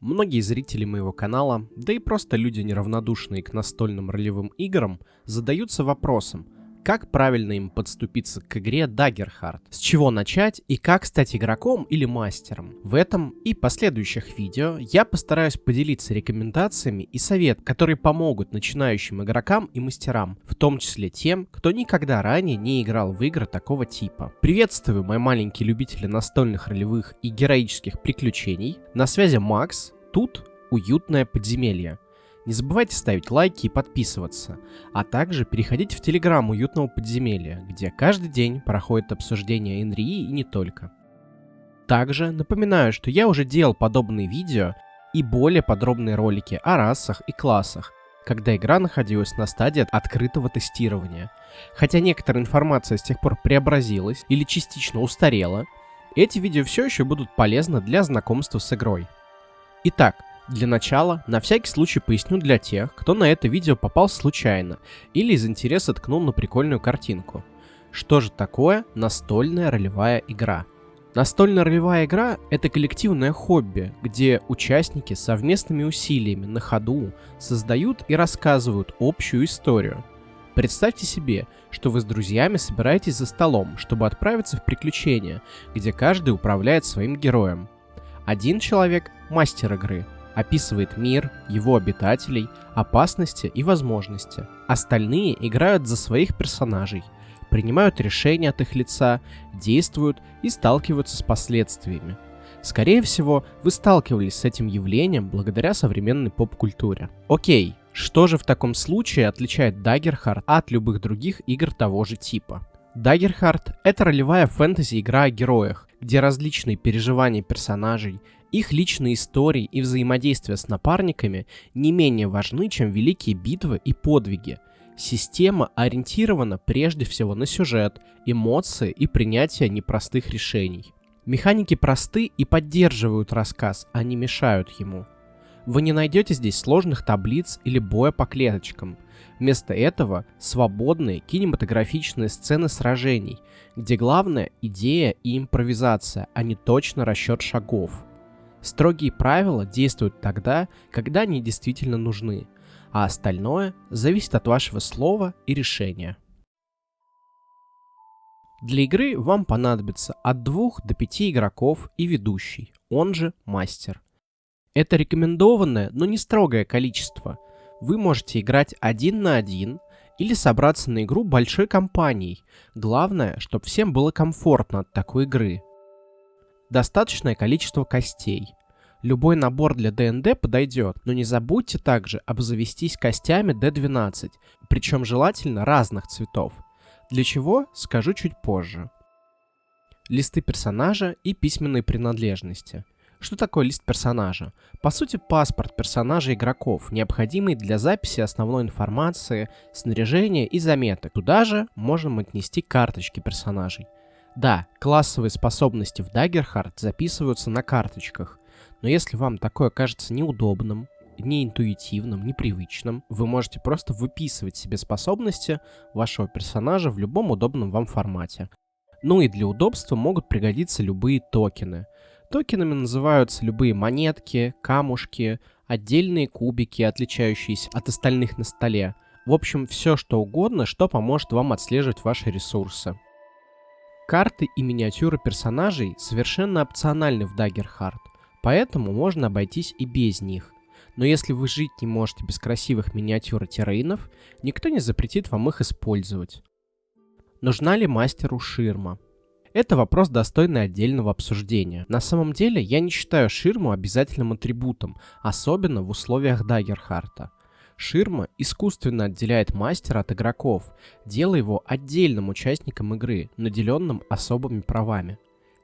Многие зрители моего канала, да и просто люди, неравнодушные к настольным ролевым играм, задаются вопросом, как правильно им подступиться к игре Daggerheart, с чего начать и как стать игроком или мастером. В этом и последующих видео я постараюсь поделиться рекомендациями и советами, которые помогут начинающим игрокам и мастерам, в том числе тем, кто никогда ранее не играл в игры такого типа. Приветствую, мои маленькие любители настольных ролевых и героических приключений. На связи Макс, тут уютное подземелье. Не забывайте ставить лайки и подписываться, а также переходите в Телеграм уютного подземелья, где каждый день проходит обсуждение НРИ и не только. Также напоминаю, что я уже делал подобные видео и более подробные ролики о расах и классах, когда игра находилась на стадии открытого тестирования. Хотя некоторая информация с тех пор преобразилась или частично устарела, эти видео все еще будут полезны для знакомства с игрой. Итак, для начала, на всякий случай поясню для тех, кто на это видео попал случайно или из интереса ткнул на прикольную картинку. Что же такое настольная ролевая игра? Настольная ролевая игра — это коллективное хобби, где участники совместными усилиями на ходу создают и рассказывают общую историю. Представьте себе, что вы с друзьями собираетесь за столом, чтобы отправиться в приключения, где каждый управляет своим героем. Один человек — мастер игры, описывает мир, его обитателей, опасности и возможности. Остальные играют за своих персонажей, принимают решения от их лица, действуют и сталкиваются с последствиями. Скорее всего, вы сталкивались с этим явлением благодаря современной поп-культуре. Окей, что же в таком случае отличает Daggerheart от любых других игр того же типа? Daggerheart — это ролевая фэнтези-игра о героях, где различные переживания персонажей, их личные истории и взаимодействия с напарниками не менее важны, чем великие битвы и подвиги. Система ориентирована прежде всего на сюжет, эмоции и принятие непростых решений. Механики просты и поддерживают рассказ, а не мешают ему. Вы не найдете здесь сложных таблиц или боя по клеточкам. Вместо этого свободные кинематографичные сцены сражений, где главное идея и импровизация, а не точно расчет шагов. Строгие правила действуют тогда, когда они действительно нужны, а остальное зависит от вашего слова и решения. Для игры вам понадобится от 2 до 5 игроков и ведущий, он же мастер. Это рекомендованное, но не строгое количество. Вы можете играть 1 на 1 или собраться на игру большой компанией. Главное, чтобы всем было комфортно от такой игры. Достаточное количество костей. Любой набор для ДНД подойдет, но не забудьте также обзавестись костями D12, причем желательно разных цветов. Для чего, скажу чуть позже. Листы персонажа и письменные принадлежности. Что такое лист персонажа? По сути, паспорт персонажа игроков, необходимый для записи основной информации, снаряжения и заметок. Туда же можем отнести карточки персонажей. Да, классовые способности в Daggerheart записываются на карточках, но если вам такое кажется неудобным, неинтуитивным, непривычным, вы можете просто выписывать себе способности вашего персонажа в любом удобном вам формате. Ну и для удобства могут пригодиться любые токены. Токенами называются любые монетки, камушки, отдельные кубики, отличающиеся от остальных на столе. В общем, все что угодно, что поможет вам отслеживать ваши ресурсы. Карты и миниатюры персонажей совершенно опциональны в Daggerheart, поэтому можно обойтись и без них. Но если вы жить не можете без красивых миниатюр и террейнов, никто не запретит вам их использовать. Нужна ли мастеру ширма? Это вопрос, достойный отдельного обсуждения. На самом деле, я не считаю ширму обязательным атрибутом, особенно в условиях Daggerheart. Ширма искусственно отделяет мастера от игроков, делая его отдельным участником игры, наделенным особыми правами.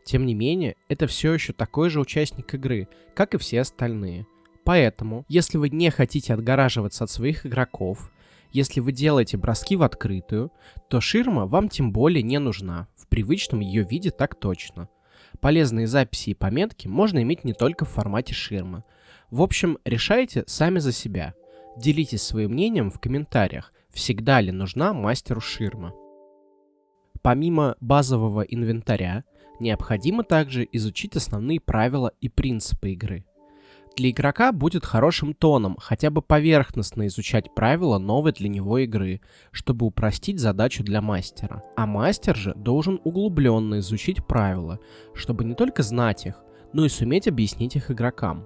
Тем не менее, это все еще такой же участник игры, как и все остальные. Поэтому, если вы не хотите отгораживаться от своих игроков, если вы делаете броски в открытую, то ширма вам тем более не нужна, в привычном ее виде так точно. Полезные записи и пометки можно иметь не только в формате ширмы. В общем, решайте сами за себя. Делитесь своим мнением в комментариях, всегда ли нужна мастеру ширма. Помимо базового инвентаря, необходимо также изучить основные правила и принципы игры. Для игрока будет хорошим тоном хотя бы поверхностно изучать правила новой для него игры, чтобы упростить задачу для мастера. А мастер же должен углубленно изучить правила, чтобы не только знать их, но и суметь объяснить их игрокам.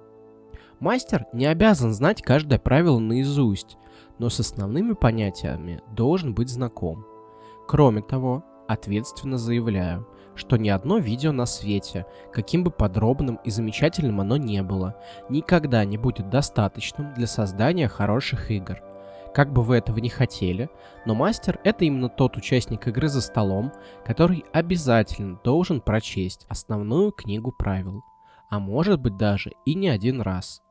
Мастер не обязан знать каждое правило наизусть, но с основными понятиями должен быть знаком. Кроме того, ответственно заявляю, что ни одно видео на свете, каким бы подробным и замечательным оно не было, никогда не будет достаточным для создания хороших игр. Как бы вы этого ни хотели, но мастер — это именно тот участник игры за столом, который обязательно должен прочесть основную книгу правил, а может быть даже и не один раз.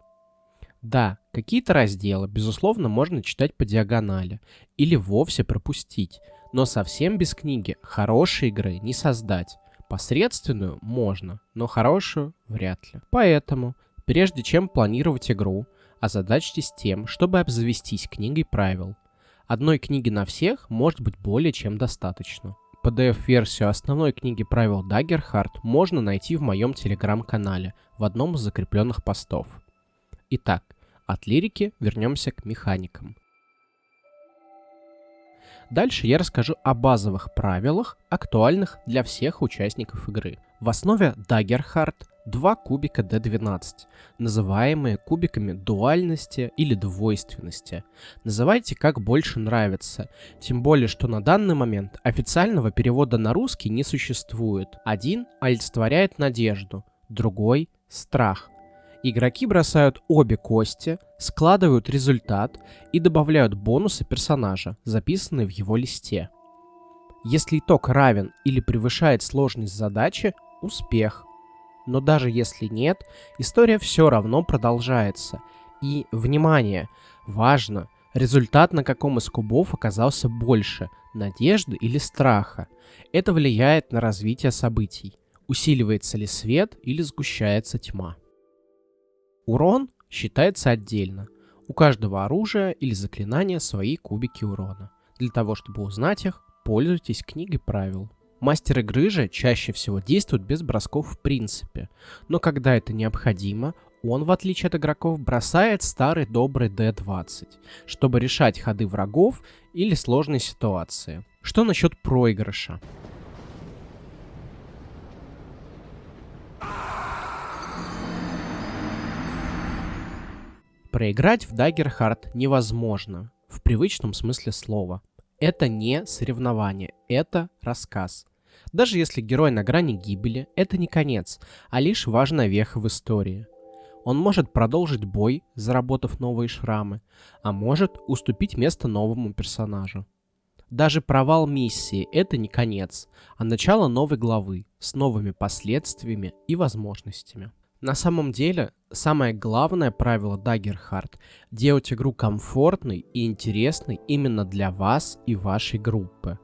Да, какие-то разделы, безусловно, можно читать по диагонали или вовсе пропустить, но совсем без книги хорошей игры не создать. Посредственную можно, но хорошую вряд ли. Поэтому, прежде чем планировать игру, озадачьтесь тем, чтобы обзавестись книгой правил. Одной книги на всех может быть более чем достаточно. PDF-версию основной книги правил Dagger Heart можно найти в моем телеграм-канале в одном из закрепленных постов. Итак, от лирики вернемся к механикам. Дальше я расскажу о базовых правилах, актуальных для всех участников игры. В основе Dagger Heart два кубика D12, называемые кубиками дуальности или двойственности. Называйте как больше нравится, тем более что на данный момент официального перевода на русский не существует. Один олицетворяет надежду, другой — страх. Игроки бросают обе кости, складывают результат и добавляют бонусы персонажа, записанные в его листе. Если итог равен или превышает сложность задачи — успех. Но даже если нет, история все равно продолжается. И, внимание, важно, результат на каком из кубов оказался больше — надежды или страха. Это влияет на развитие событий. Усиливается ли свет или сгущается тьма. Урон считается отдельно. У каждого оружия или заклинания свои кубики урона. Для того, чтобы узнать их, пользуйтесь книгой правил. Мастер игры же чаще всего действует без бросков в принципе, но когда это необходимо, он, в отличие от игроков, бросает старый добрый D20, чтобы решать ходы врагов или сложные ситуации. Что насчет проигрыша? Проиграть в Dagger Heart невозможно, в привычном смысле слова. Это не соревнование, это рассказ. Даже если герой на грани гибели, это не конец, а лишь важная веха в истории. Он может продолжить бой, заработав новые шрамы, а может уступить место новому персонажу. Даже провал миссии — это не конец, а начало новой главы с новыми последствиями и возможностями. На самом деле, самое главное правило Dagger Heart — делать игру комфортной и интересной именно для вас и вашей группы.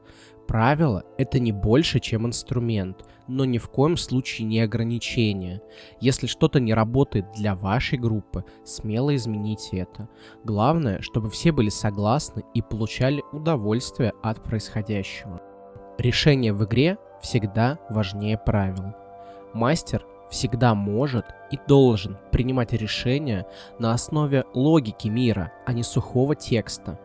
Правило — это не больше, чем инструмент, но ни в коем случае не ограничение. Если что-то не работает для вашей группы, смело измените это. Главное, чтобы все были согласны и получали удовольствие от происходящего. Решение в игре всегда важнее правил. Мастер всегда может и должен принимать решения на основе логики мира, а не сухого текста.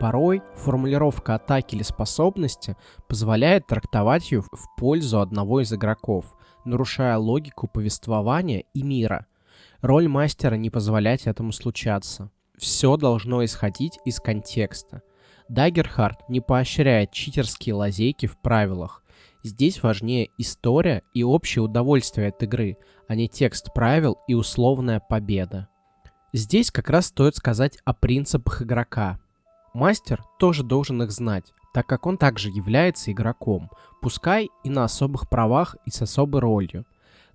Порой формулировка атаки или способности позволяет трактовать ее в пользу одного из игроков, нарушая логику повествования и мира. Роль мастера не позволять этому случаться. Все должно исходить из контекста. Dagger Heart не поощряет читерские лазейки в правилах. Здесь важнее история и общее удовольствие от игры, а не текст правил и условная победа. Здесь как раз стоит сказать о принципах игрока. Мастер тоже должен их знать, так как он также является игроком, пускай и на особых правах и с особой ролью.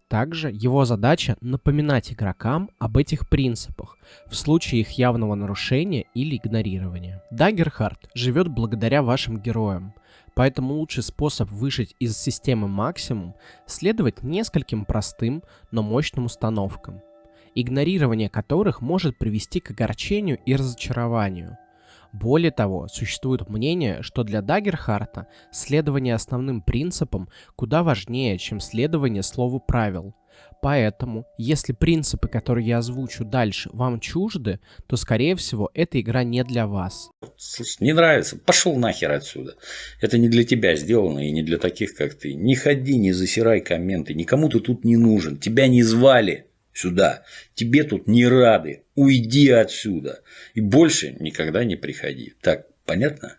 Также его задача напоминать игрокам об этих принципах в случае их явного нарушения или игнорирования. Dagger Heart живет благодаря вашим героям, поэтому лучший способ выжить из системы максимум — следовать нескольким простым, но мощным установкам, игнорирование которых может привести к огорчению и разочарованию. Более того, существует мнение, что для Dagger Heart следование основным принципам куда важнее, чем следование слову правил. Поэтому, если принципы, которые я озвучу дальше, вам чужды, то, скорее всего, эта игра не для вас. Слушай, не нравится, пошел нахер отсюда. Это не для тебя сделано и не для таких, как ты. Не ходи, не засирай комменты, никому ты тут не нужен, тебя не звали сюда, тебе тут не рады, уйди отсюда и больше никогда не приходи. Так, понятно?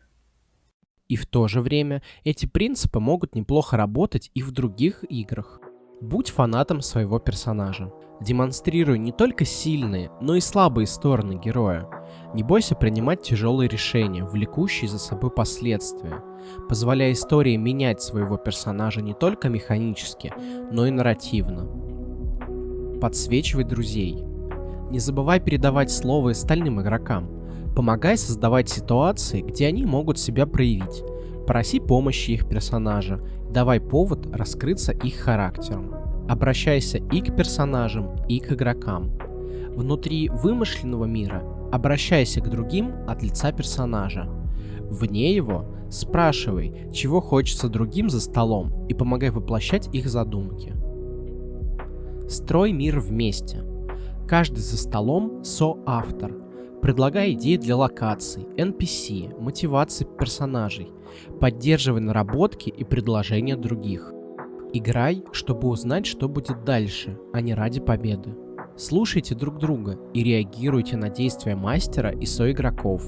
И в то же время эти принципы могут неплохо работать и в других играх. Будь фанатом своего персонажа. Демонстрируй не только сильные, но и слабые стороны героя. Не бойся принимать тяжелые решения, влекущие за собой последствия. Позволяй истории менять своего персонажа не только механически, но и нарративно. Подсвечивай друзей. Не забывай передавать слово остальным игрокам. Помогай создавать ситуации, где они могут себя проявить. Проси помощи их персонажа, давай повод раскрыться их характером. Обращайся и к персонажам, и к игрокам. Внутри вымышленного мира обращайся к другим от лица персонажа. Вне его спрашивай, чего хочется другим за столом, и помогай воплощать их задумки. Строй мир вместе. Каждый за столом соавтор. Предлагай идеи для локаций, NPC, мотивации персонажей. Поддерживай наработки и предложения других. Играй, чтобы узнать, что будет дальше, а не ради победы. Слушайте друг друга и реагируйте на действия мастера и соигроков.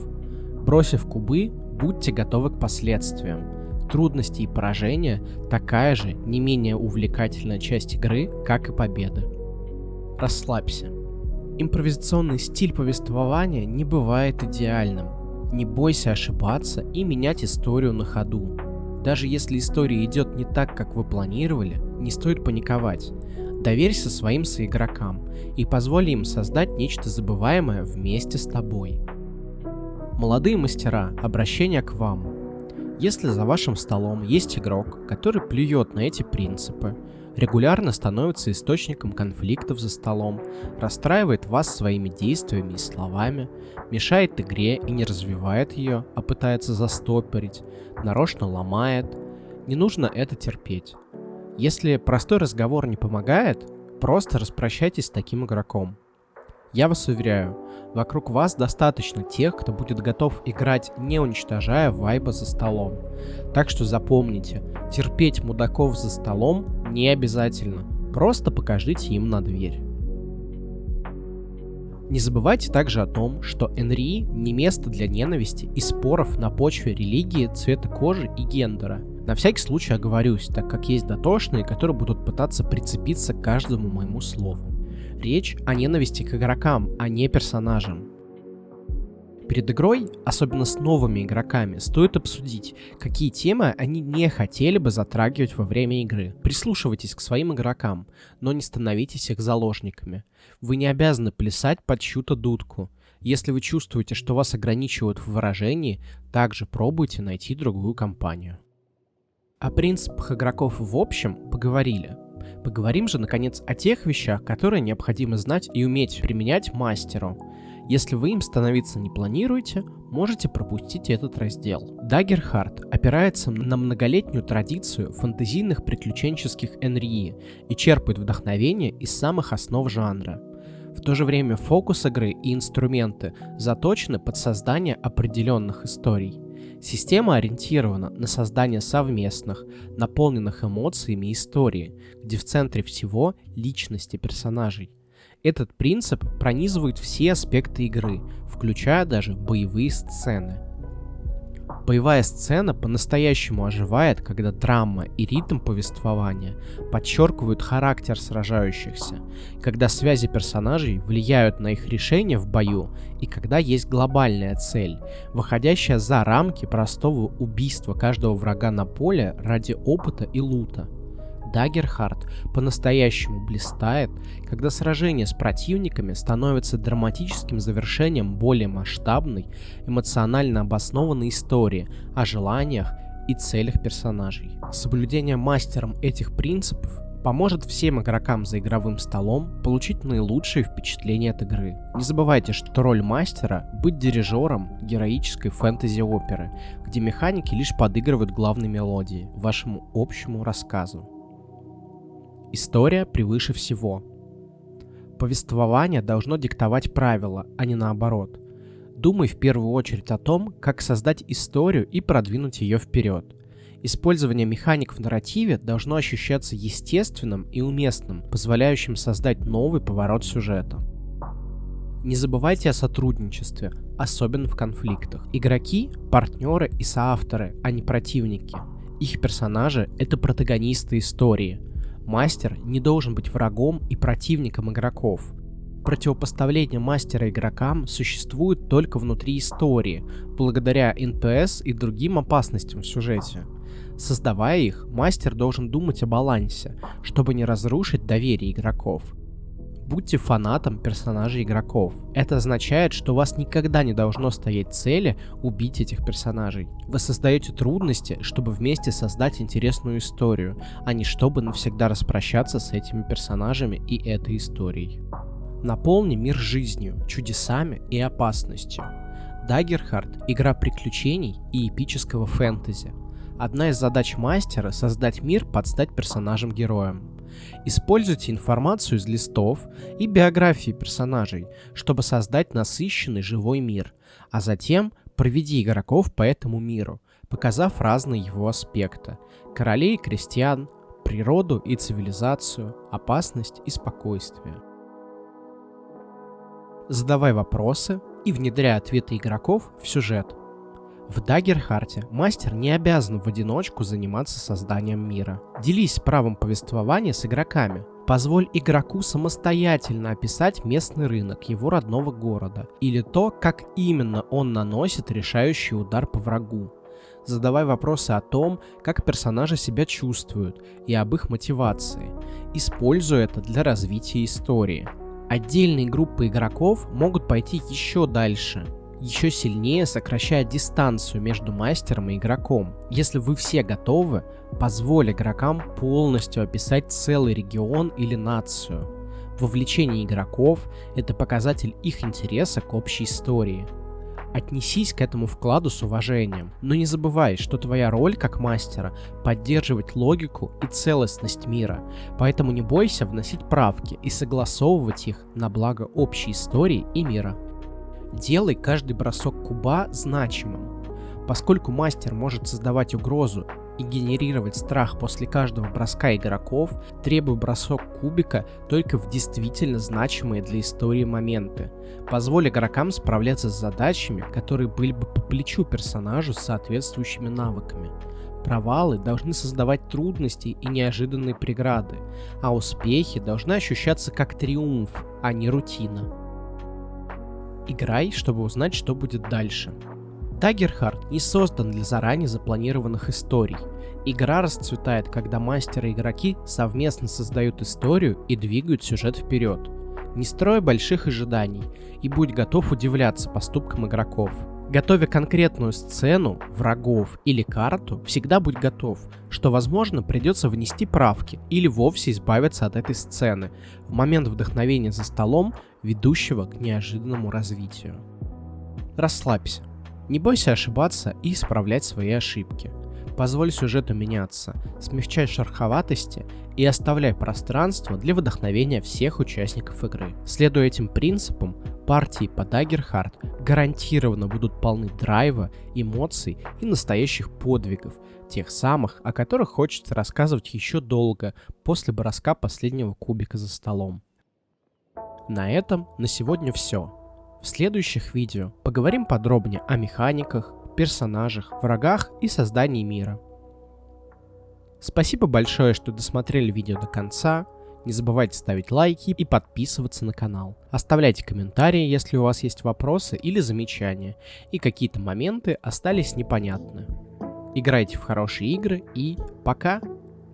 Бросив кубы, будьте готовы к последствиям. Трудности и поражения – такая же, не менее увлекательная часть игры, как и победы. Расслабься. Импровизационный стиль повествования не бывает идеальным. Не бойся ошибаться и менять историю на ходу. Даже если история идет не так, как вы планировали, не стоит паниковать. Доверься своим соигрокам и позволь им создать нечто забываемое вместе с тобой. Молодые мастера, обращение к вам. Если за вашим столом есть игрок, который плюет на эти принципы, регулярно становится источником конфликтов за столом, расстраивает вас своими действиями и словами, мешает игре и не развивает ее, а пытается застопорить, нарочно ломает, не нужно это терпеть. Если простой разговор не помогает, просто распрощайтесь с таким игроком. Я вас уверяю, вокруг вас достаточно тех, кто будет готов играть, не уничтожая вайба за столом. Так что запомните, терпеть мудаков за столом не обязательно, просто покажите им на дверь. Не забывайте также о том, что НРИ не место для ненависти и споров на почве религии, цвета кожи и гендера. На всякий случай оговорюсь, так как есть дотошные, которые будут пытаться прицепиться к каждому моему слову. Речь о ненависти к игрокам, а не персонажам. Перед игрой, особенно с новыми игроками, стоит обсудить, какие темы они не хотели бы затрагивать во время игры. Прислушивайтесь к своим игрокам, но не становитесь их заложниками. Вы не обязаны плясать под чью-то дудку. Если вы чувствуете, что вас ограничивают в выражении, также пробуйте найти другую компанию. О принципах игроков в общем поговорили. Поговорим же, наконец, о тех вещах, которые необходимо знать и уметь применять мастеру. Если вы им становиться не планируете, можете пропустить этот раздел. Daggerheart опирается на многолетнюю традицию фэнтезийных приключенческих НРИ и черпает вдохновение из самых основ жанра. В то же время фокус игры и инструменты заточены под создание определенных историй. Система ориентирована на создание совместных, наполненных эмоциями истории, где в центре всего личности персонажей. Этот принцип пронизывает все аспекты игры, включая даже боевые сцены. Боевая сцена по-настоящему оживает, когда драма и ритм повествования подчеркивают характер сражающихся, когда связи персонажей влияют на их решения в бою и когда есть глобальная цель, выходящая за рамки простого убийства каждого врага на поле ради опыта и лута. Daggerheart по-настоящему блистает, когда сражение с противниками становится драматическим завершением более масштабной, эмоционально обоснованной истории о желаниях и целях персонажей. Соблюдение мастером этих принципов поможет всем игрокам за игровым столом получить наилучшие впечатления от игры. Не забывайте, что роль мастера — быть дирижером героической фэнтези-оперы, где механики лишь подыгрывают главной мелодии, вашему общему рассказу. История превыше всего. Повествование должно диктовать правила, а не наоборот. Думай в первую очередь о том, как создать историю и продвинуть ее вперед. Использование механик в нарративе должно ощущаться естественным и уместным, позволяющим создать новый поворот сюжета. Не забывайте о сотрудничестве, особенно в конфликтах. Игроки – партнеры и соавторы, а не противники. Их персонажи – это протагонисты истории. Мастер не должен быть врагом и противником игроков. Противопоставление мастера игрокам существует только внутри истории, благодаря НПС и другим опасностям в сюжете. Создавая их, мастер должен думать о балансе, чтобы не разрушить доверие игроков. Будьте фанатом персонажей игроков. Это означает, что у вас никогда не должно стоять цели убить этих персонажей. Вы создаете трудности, чтобы вместе создать интересную историю, а не чтобы навсегда распрощаться с этими персонажами и этой историей. Наполни мир жизнью, чудесами и опасностью. Daggerheart – игра приключений и эпического фэнтези. Одна из задач мастера – создать мир под стать персонажем-героем. Используйте информацию из листов и биографии персонажей, чтобы создать насыщенный живой мир, а затем проведи игроков по этому миру, показав разные его аспекты – королей и крестьян, природу и цивилизацию, опасность и спокойствие. Задавай вопросы и внедряй ответы игроков в сюжет. В Daggerheart мастер не обязан в одиночку заниматься созданием мира. Делись правом повествования с игроками. Позволь игроку самостоятельно описать местный рынок его родного города или то, как именно он наносит решающий удар по врагу. Задавай вопросы о том, как персонажи себя чувствуют и об их мотивации. Используй это для развития истории. Отдельные группы игроков могут пойти еще дальше, еще сильнее сокращая дистанцию между мастером и игроком. Если вы все готовы, позволь игрокам полностью описать целый регион или нацию. Вовлечение игроков – это показатель их интереса к общей истории. Отнесись к этому вкладу с уважением, но не забывай, что твоя роль как мастера – поддерживать логику и целостность мира, поэтому не бойся вносить правки и согласовывать их на благо общей истории и мира. Делай каждый бросок куба значимым. Поскольку мастер может создавать угрозу и генерировать страх после каждого броска игроков, требуй бросок кубика только в действительно значимые для истории моменты. Позволь игрокам справляться с задачами, которые были бы по плечу персонажу с соответствующими навыками. Провалы должны создавать трудности и неожиданные преграды, а успехи должны ощущаться как триумф, а не рутина. Играй, чтобы узнать, что будет дальше. Daggerheart не создан для заранее запланированных историй. Игра расцветает, когда мастер и игроки совместно создают историю и двигают сюжет вперед. Не строй больших ожиданий и будь готов удивляться поступкам игроков. Готовя конкретную сцену, врагов или карту, всегда будь готов, что, возможно, придется внести правки или вовсе избавиться от этой сцены в момент вдохновения за столом, ведущего к неожиданному развитию. Расслабься. Не бойся ошибаться и исправлять свои ошибки. Позволь сюжету меняться, смягчай шероховатости и оставляй пространство для вдохновения всех участников игры. Следуя этим принципам, партии по Daggerheart гарантированно будут полны драйва, эмоций и настоящих подвигов, тех самых, о которых хочется рассказывать еще долго после броска последнего кубика за столом. На этом на сегодня все. В следующих видео поговорим подробнее о механиках, персонажах, врагах и создании мира. Спасибо большое, что досмотрели видео до конца. Не забывайте ставить лайки и подписываться на канал. Оставляйте комментарии, если у вас есть вопросы или замечания, и какие-то моменты остались непонятны. Играйте в хорошие игры и пока!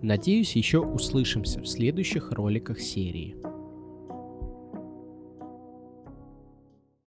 Надеюсь, еще услышимся в следующих роликах серии.